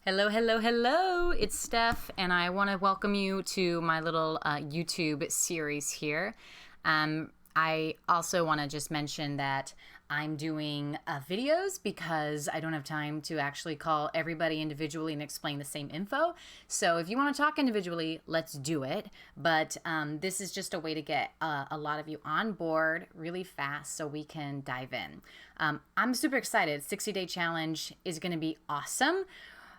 Hello, hello, hello. It's Steph, and I want to welcome you to my little YouTube series here. I also want to just mention that I'm doing videos because I don't have time to actually call everybody individually and explain the same info. So if you want to talk individually, let's do it. But this is just a way to get a lot of you on board really fast so we can dive in. I'm super excited. 60-day challenge is going to be awesome.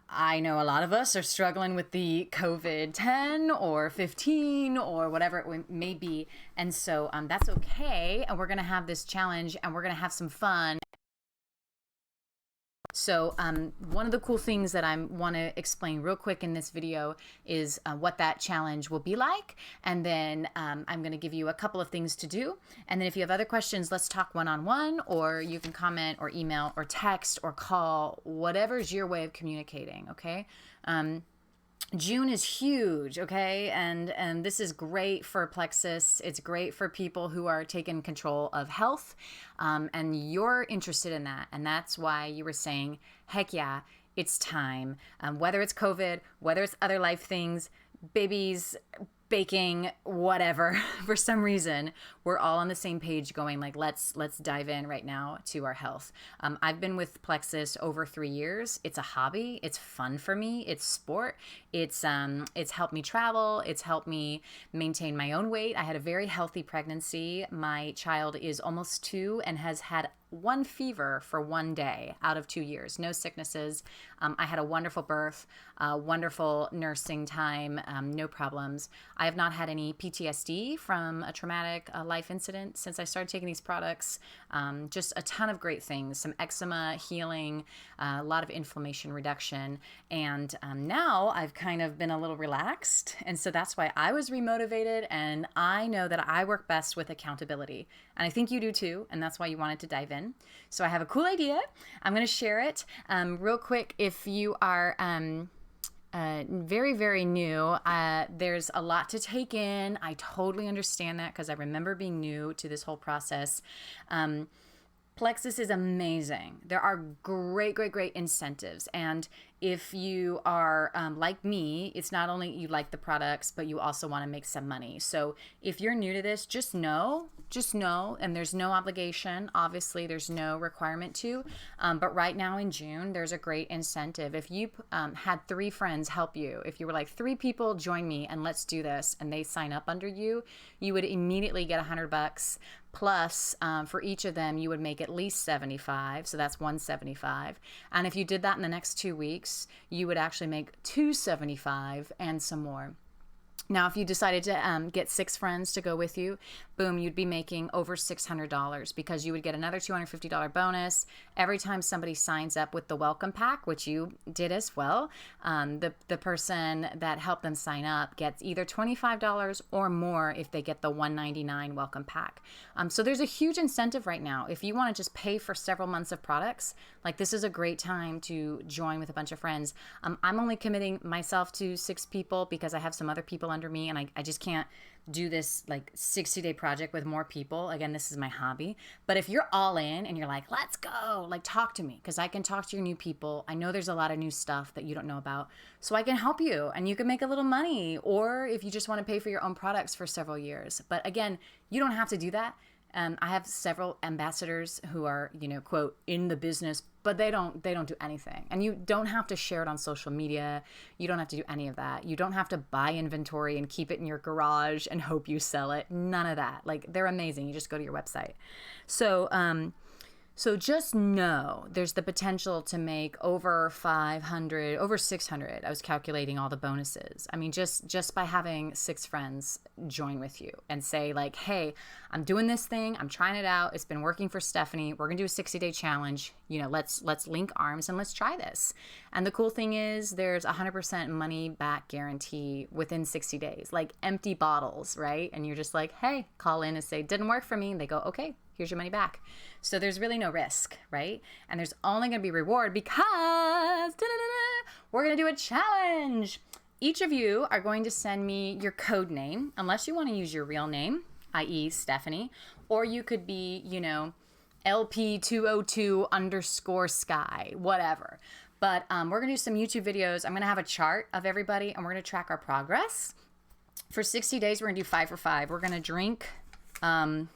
I know a lot of us are struggling with the COVID 10 or 15 or whatever it may be. And so that's okay. And we're going to have this challenge and we're going to have some fun. So one of the cool things that I want to explain real quick in this video is what that challenge will be like. And then I'm going to give you a couple of things to do. And then if you have other questions, let's talk one-on-one, or you can comment or email or text or call, whatever's your way of communicating, okay? June is huge, okay? And this is great for Plexus. It's great for people who are taking control of health, and you're interested in that. And that's why you were saying, heck yeah, it's time. Whether it's COVID, whether it's other life things, babies, baking, whatever, for some reason, we're all on the same page going like, let's dive in right now to our health. I've been with Plexus over 3 years. It's a hobby. It's fun for me. It's sport. It's helped me travel. It's helped me maintain my own weight. I had a very healthy pregnancy. My child is almost 2 and has had one fever for 1 day out of 2 years, no sicknesses. I had a wonderful birth, wonderful nursing time, no problems. I have not had any PTSD from a traumatic life incident since I started taking these products. Just a ton of great things, some eczema healing, a lot of inflammation reduction. And now I've kind of been a little relaxed. And so that's why I was remotivated. And I know that I work best with accountability. And I think you do too. And that's why you wanted to dive in. So I have a cool idea. I'm going to share it real quick. If you are very, very new, there's a lot to take in. I totally understand that because I remember being new to this whole process. Plexus is amazing. There are great, great, great incentives. And if you are like me, it's not only you like the products, but you also want to make some money. So if you're new to this, just know, and there's no obligation. Obviously, there's no requirement to. But right now in June, there's a great incentive. If you had 3 friends help you, if you were like 3 people join me and let's do this, and they sign up under you, you would immediately get $100. Plus, for each of them, you would make at least 75. So that's 175. And if you did that in the next 2 weeks, you would actually make 275 and some more. Now, if you decided to get 6 friends to go with you, boom, you'd be making over $600 because you would get another $250 bonus every time somebody signs up with the welcome pack, which you did as well. The person that helped them sign up gets either $25 or more if they get the $199 welcome pack. So there's a huge incentive right now. If you want to just pay for several months of products, like this is a great time to join with a bunch of friends. I'm only committing myself to 6 people because I have some other people under me, and I just can't do this like 60-day project with more people. Again, this is my hobby. But if you're all in and you're like, let's go, like talk to me, because I can talk to your new people. I know there's a lot of new stuff that you don't know about, so I can help you and you can make a little money. Or if you just want to pay for your own products for several years. But again, you don't have to do that. I have several ambassadors who are, quote, in the business, but they don't do anything. And you don't have to share it on social media. You don't have to do any of that. You don't have to buy inventory and keep it in your garage and hope you sell it. None of that. Like, they're amazing. You just go to your website. So just know there's the potential to make over 500, over 600. I was calculating all the bonuses. I mean, just by having 6 friends join with you and say like, hey, I'm doing this thing. I'm trying it out. It's been working for Stephanie. We're going to do a 60-day challenge. Let's link arms and let's try this. And the cool thing is there's 100% money back guarantee within 60 days, like empty bottles, right? And you're just like, hey, call in and say, didn't work for me. And they go, okay, here's your money back. So there's really no risk, right? And there's only going to be reward because we're going to do a challenge. Each of you are going to send me your code name, unless you want to use your real name, i.e. Stephanie, or you could be, LP202_sky, whatever. But we're going to do some YouTube videos. I'm going to have a chart of everybody, and we're going to track our progress. For 60 days, we're going to do 5 for 5. We're going to drink 5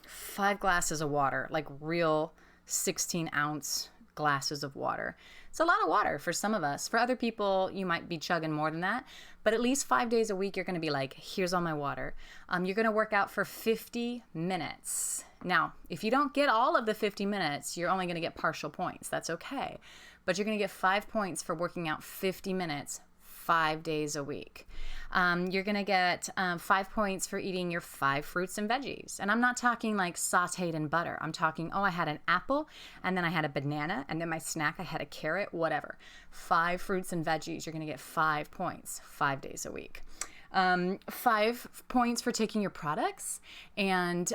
glasses of water, like real 16-ounce glasses of water. It's a lot of water for some of us. For other people, you might be chugging more than that. But at least 5 days a week, you're going to be like, here's all my water. You're going to work out for 50 minutes. Now, if you don't get all of the 50 minutes, you're only going to get partial points. That's okay. But you're going to get 5 points for working out 50 minutes 5 days a week. You're going to get 5 points for eating your 5 fruits and veggies. And I'm not talking like sauteed in butter. I'm talking, I had an apple, and then I had a banana, and then my snack, I had a carrot, whatever. 5 fruits and veggies. You're going to get 5 points 5 days a week. 5 points for taking your products, and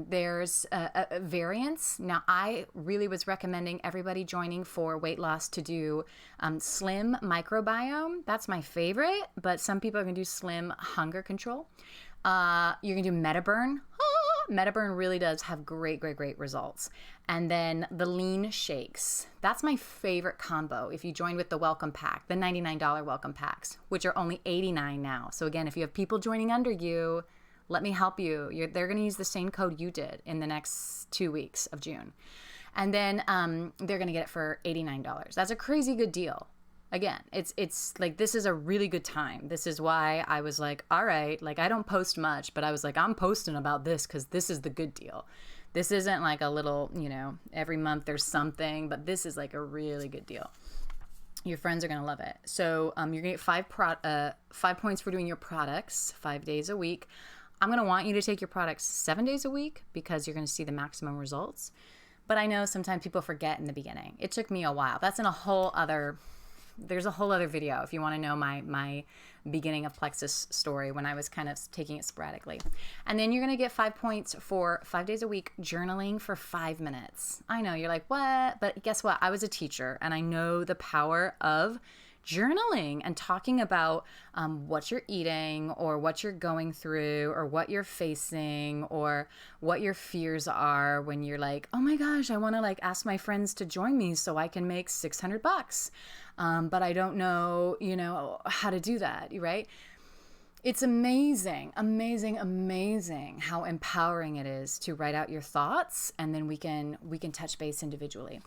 there's a variance. Now, I really was recommending everybody joining for weight loss to do slim microbiome. That's my favorite, but some people are going to do slim hunger control. You're going to do MetaBurn. MetaBurn really does have great results. And then the lean shakes. That's my favorite combo if you join with the welcome pack, the $99 welcome packs, which are only $89 now. So again, if you have people joining under you, let me help you. They're going to use the same code you did in the next 2 weeks of June. And then they're going to get it for $89. That's a crazy good deal. Again, it's like, this is a really good time. This is why I was like, all right, like I don't post much, but I was like, I'm posting about this because this is the good deal. This isn't like a little, every month there's something, but this is like a really good deal. Your friends are going to love it. So you're going to get 5 points for doing your products 5 days a week. I'm going to want you to take your products 7 days a week because you're going to see the maximum results. But I know sometimes people forget in the beginning. It took me a while. That's in there's a whole other video if you want to know my beginning of Plexus story when I was kind of taking it sporadically. And then you're going to get 5 points for 5 days a week journaling for 5 minutes. I know you're like, what? But guess what? I was a teacher and I know the power of journaling and talking about what you're eating or what you're going through or what you're facing or what your fears are when you're like, oh my gosh, I want to like ask my friends to join me so I can make $600. But I don't know, how to do that, right? It's amazing how empowering it is to write out your thoughts, and then we can touch base individually.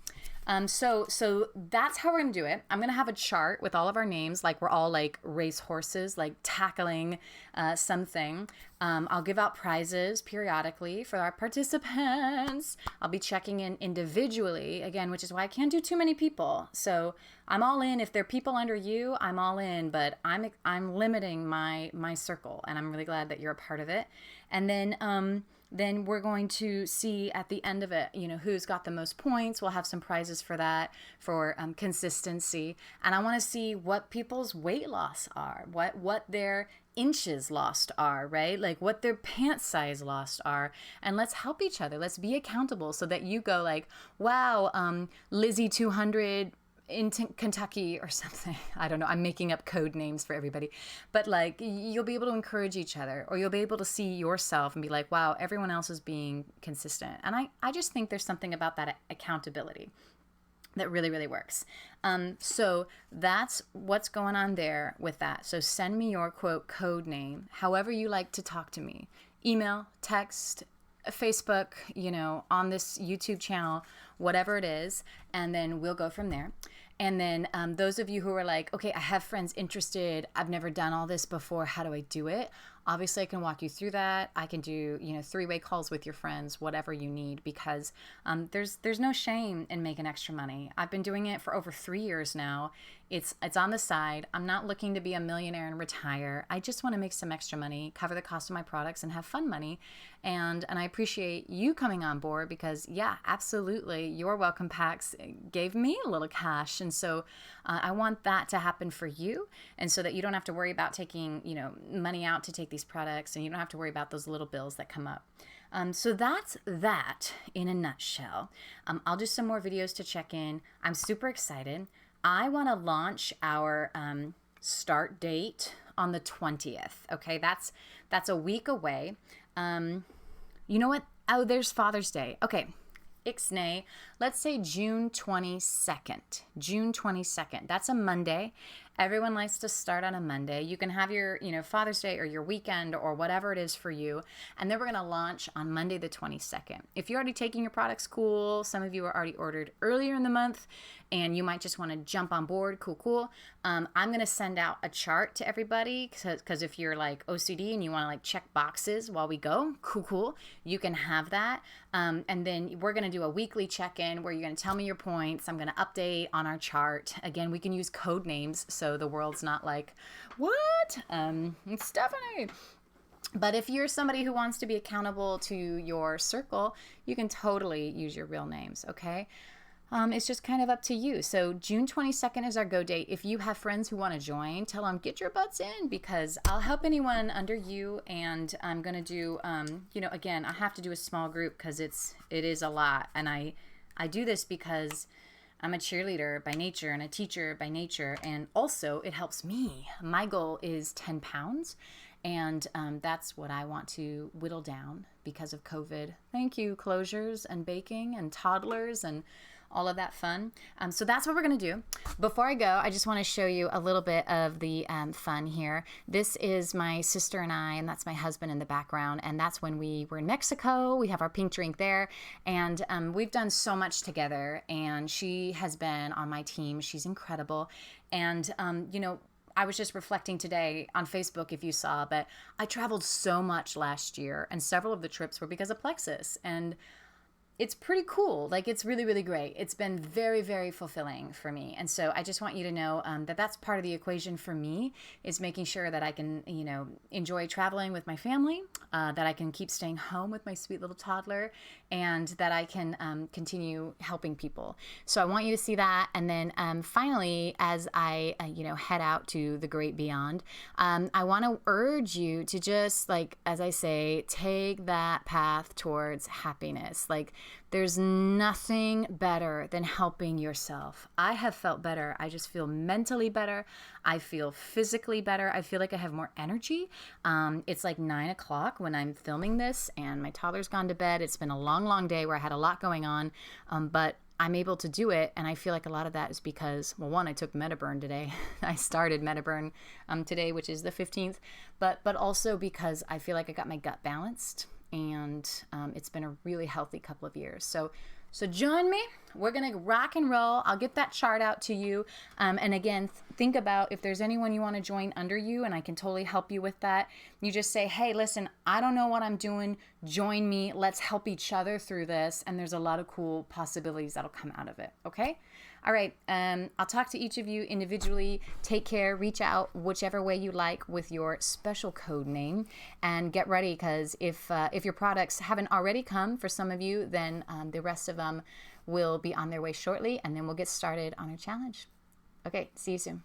So that's how we're gonna do it. I'm gonna have a chart with all of our names, like we're all like race horses, like tackling something. I'll give out prizes periodically for our participants. I'll be checking in individually again, which is why I can't do too many people. So I'm all in. If there are people under you, I'm all in, but I'm limiting my circle, and I'm really glad that you're a part of it. And then we're going to see at the end of it, who's got the most points. We'll have some prizes for that, for consistency. And I want to see what people's weight loss are, what their inches lost are, right? Like what their pant size lost are. And let's help each other. Let's be accountable so that you go like, wow, Lizzie 200 in Kentucky or something. I don't know. I'm making up code names for everybody. But like, you'll be able to encourage each other, or you'll be able to see yourself and be like, wow, everyone else is being consistent. And I just think there's something about that accountability that really works. So that's what's going on there with that. So send me your quote code name, however you like to talk to me, email, text, Facebook, on this YouTube channel, whatever it is, and then we'll go from there. And then those of you who are like, okay, I have friends interested, I've never done all this before, how do I do it? Obviously, I can walk you through that. I can do, 3-way calls with your friends, whatever you need, because there's no shame in making extra money. I've been doing it for over 3 years now. It's on the side. I'm not looking to be a millionaire and retire. I just want to make some extra money, cover the cost of my products, and have fun money. And I appreciate you coming on board because, yeah, absolutely, your welcome packs gave me a little cash. And so I want that to happen for you, and so that you don't have to worry about taking, money out to take these products, and you don't have to worry about those little bills that come up. So that's that in a nutshell. I'll do some more videos to check in. I'm super excited. I want to launch our start date on the 20th. Okay, that's a week away. You know what? Oh, there's Father's Day. Okay, ixnay, let's say June 22nd. June 22nd. That's a Monday. Everyone likes to start on a Monday. You can have your, Father's Day or your weekend or whatever it is for you. And then we're going to launch on Monday the 22nd. If you're already taking your products, cool. Some of you are already ordered earlier in the month and you might just want to jump on board. Cool. I'm going to send out a chart to everybody because if you're like OCD and you want to like check boxes while we go, cool. You can have that. And then we're going to do a weekly check-in where you're going to tell me your points. I'm going to update on our chart. Again, we can use code names so the world's not like, what? It's Stephanie. But if you're somebody who wants to be accountable to your circle, you can totally use your real names, okay? It's just kind of up to you. So June 22nd is our go date. If you have friends who want to join, tell them, get your butts in, because I'll help anyone under you. And I'm going to do, again, I have to do a small group because it is a lot. And I do this because I'm a cheerleader by nature and a teacher by nature. And also it helps me. My goal is 10 pounds. And that's what I want to whittle down because of COVID. Thank you, closures and baking and toddlers and all of that fun. So that's what we're going to do. Before I go, I just want to show you a little bit of the fun here. This is my sister and I, and that's my husband in the background. And that's when we were in Mexico. We have our pink drink there. And we've done so much together. And she has been on my team. She's incredible. And, I was just reflecting today on Facebook, if you saw, but I traveled so much last year, and several of the trips were because of Plexus. And it's pretty cool. Like, it's really, really great. It's been very, very fulfilling for me. And so I just want you to know that that's part of the equation for me, is making sure that I can, enjoy traveling with my family, that I can keep staying home with my sweet little toddler, and that I can continue helping people. So I want you to see that. And then finally, as I, head out to the great beyond, I want to urge you to just, like, as I say, take that path towards happiness. Like, there's nothing better than helping yourself. I have felt better. I just feel mentally better. I feel physically better. I feel like I have more energy. It's like 9 o'clock when I'm filming this and my toddler's gone to bed. It's been a long, long day where I had a lot going on, but I'm able to do it. And I feel like a lot of that is because, well, one, I took Metaburn today. I started Metaburn today, which is the 15th, but also because I feel like I got my gut balanced. And it's been a really healthy couple of years. So join me. We're going to rock and roll. I'll get that chart out to you. And again, think about if there's anyone you want to join under you, and I can totally help you with that. You just say, hey, listen, I don't know what I'm doing. Join me. Let's help each other through this. And there's a lot of cool possibilities that'll come out of it. Okay? All right. I'll talk to each of you individually. Take care. Reach out whichever way you like with your special code name, and get ready, because if your products haven't already come for some of you, then the rest of them will be on their way shortly, and then we'll get started on our challenge. Okay. See you soon.